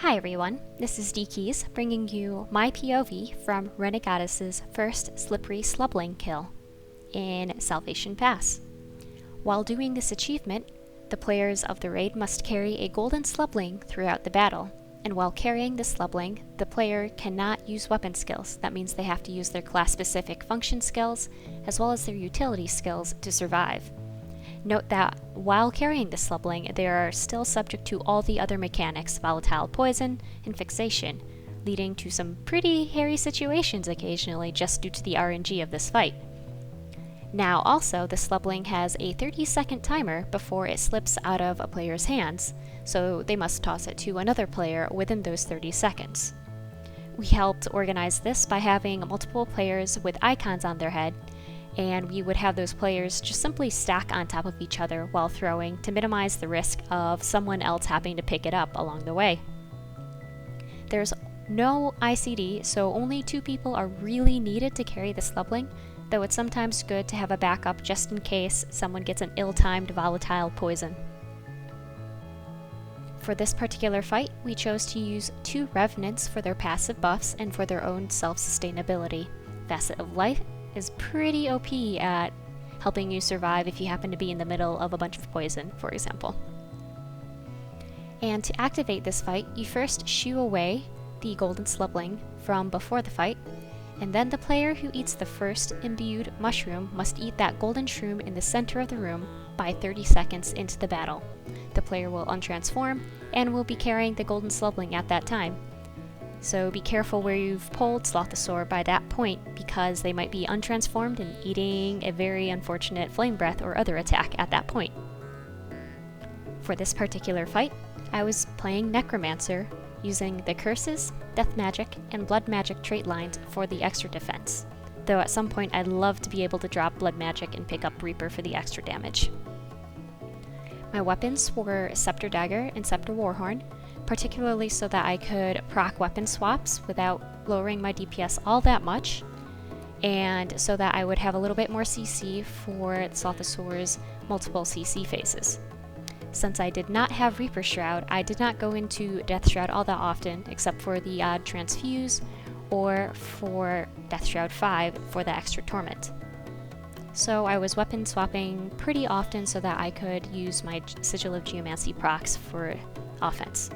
Hi everyone, this is D-Keys bringing you my POV from Renegadus' first Slippery Slubling kill in Salvation Pass. While doing this achievement, the players of the raid must carry a golden slubling throughout the battle, and while carrying the slubling, the player cannot use weapon skills. That means they have to use their class-specific function skills as well as their utility skills to survive. Note that while carrying the slubling, they are still subject to all the other mechanics, volatile poison, and fixation, leading to some pretty hairy situations occasionally just due to the RNG of this fight. Now also, the slubling has a 30-second timer before it slips out of a player's hands, so they must toss it to another player within those 30 seconds. We helped organize this by having multiple players with icons on their head, and we would have those players just simply stack on top of each other while throwing to minimize the risk of someone else having to pick it up along the way. There's no ICD, so only 2 people are really needed to carry the slubling, though it's sometimes good to have a backup just in case someone gets an ill-timed volatile poison. For this particular fight, we chose to use 2 Revenants for their passive buffs and for their own self-sustainability. Facet of Life is pretty OP at helping you survive if you happen to be in the middle of a bunch of poison, for example. And to activate this fight, you first shoo away the golden slubling from before the fight, and then the player who eats the first imbued mushroom must eat that golden shroom in the center of the room by 30 seconds into the battle. The player will untransform and will be carrying the golden slubling at that time. So be careful where you've pulled Slothosaur by that point, because they might be untransformed and eating a very unfortunate flame breath or other attack at that point. For this particular fight, I was playing Necromancer, using the Curses, Death Magic, and Blood Magic trait lines for the extra defense, though at some point I'd love to be able to drop Blood Magic and pick up Reaper for the extra damage. My weapons were Scepter Dagger and Scepter Warhorn, particularly so that I could proc weapon swaps without lowering my DPS all that much, and so that I would have a little bit more CC for Slothosaur's multiple CC phases. Since I did not have Reaper Shroud, I did not go into Death Shroud all that often, except for the odd Transfuse or for Death Shroud 5 for the extra Torment. So I was weapon swapping pretty often so that I could use my Sigil of Geomancy procs for offense.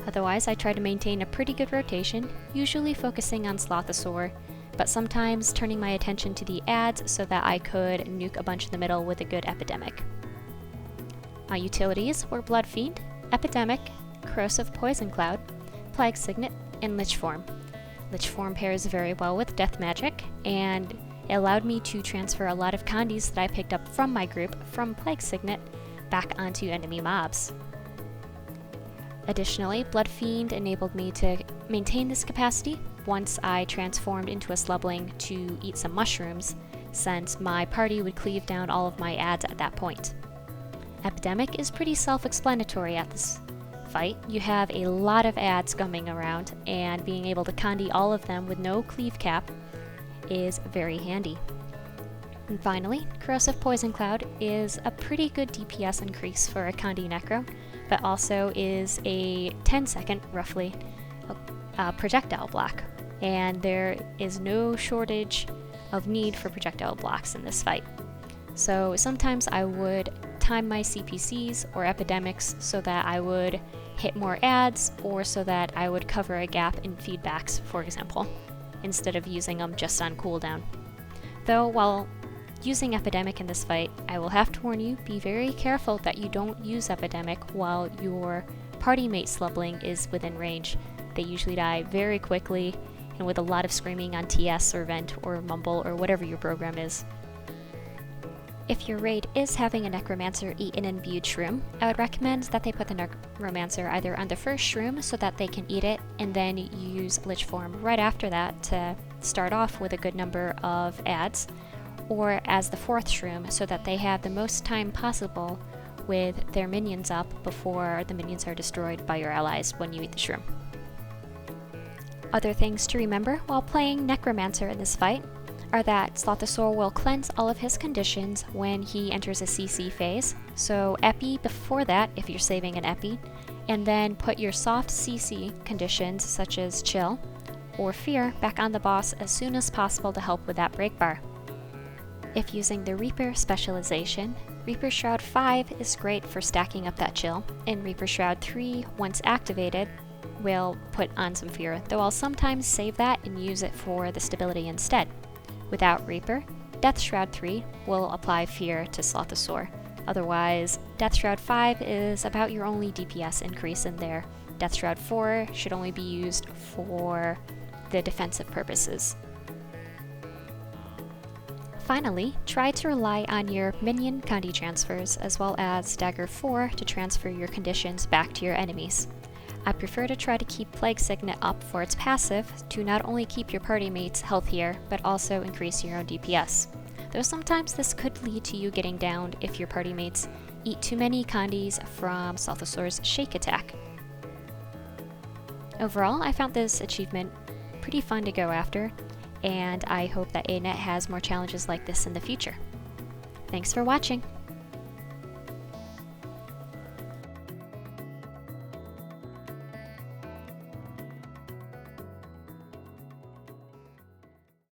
Otherwise, I try to maintain a pretty good rotation, usually focusing on Slothosaur, but sometimes turning my attention to the ads so that I could nuke a bunch in the middle with a good Epidemic. My utilities were Blood Fiend, Epidemic, Corrosive Poison Cloud, Plague Signet, and Lich Form. Lich Form pairs very well with Death Magic, and it allowed me to transfer a lot of Condis that I picked up from my group from Plague Signet back onto enemy mobs. Additionally, Blood Fiend enabled me to maintain this capacity once I transformed into a slubling to eat some mushrooms, since my party would cleave down all of my ads at that point. Epidemic is pretty self-explanatory at this fight. You have a lot of ads coming around, and being able to Condi all of them with no cleave cap is very handy. And finally, Corrosive Poison Cloud is a pretty good DPS increase for a Condi Necro, but also is a 10-second, roughly, projectile block. And there is no shortage of need for projectile blocks in this fight. So sometimes I would time my CPCs or epidemics so that I would hit more ads, or so that I would cover a gap in feedbacks, for example, instead of using them just on cooldown. Though while using Epidemic in this fight, I will have to warn you, be very careful that you don't use Epidemic while your party mate slubling is within range. They usually die very quickly and with a lot of screaming on TS or Vent or Mumble or whatever your program is. If your raid is having a Necromancer eat an imbued shroom, I would recommend that they put the Necromancer either on the first shroom so that they can eat it, and then use Lich Form right after that to start off with a good number of ads, or as the 4th shroom so that they have the most time possible with their minions up before the minions are destroyed by your allies when you eat the shroom. Other things to remember while playing Necromancer in this fight are that Slothosaur will cleanse all of his conditions when he enters a CC phase, so Epi before that if you're saving an Epi, and then put your soft CC conditions such as chill or fear back on the boss as soon as possible to help with that break bar. If using the Reaper specialization, Reaper Shroud 5 is great for stacking up that chill, and Reaper Shroud 3, once activated, will put on some fear, though I'll sometimes save that and use it for the stability instead. Without Reaper, Death Shroud 3 will apply fear to Slothosaur. Otherwise, Death Shroud 5 is about your only DPS increase in there. Death Shroud 4 should only be used for the defensive purposes. Finally, try to rely on your minion Condi transfers as well as Dagger 4 to transfer your conditions back to your enemies. I prefer to try to keep Plague Signet up for its passive to not only keep your party mates healthier, but also increase your own DPS. Though sometimes this could lead to you getting downed if your party mates eat too many Condis from Slothosaur's Shake attack. Overall, I found this achievement pretty fun to go after, and I hope that ANET has more challenges like this in the future. Thanks for watching!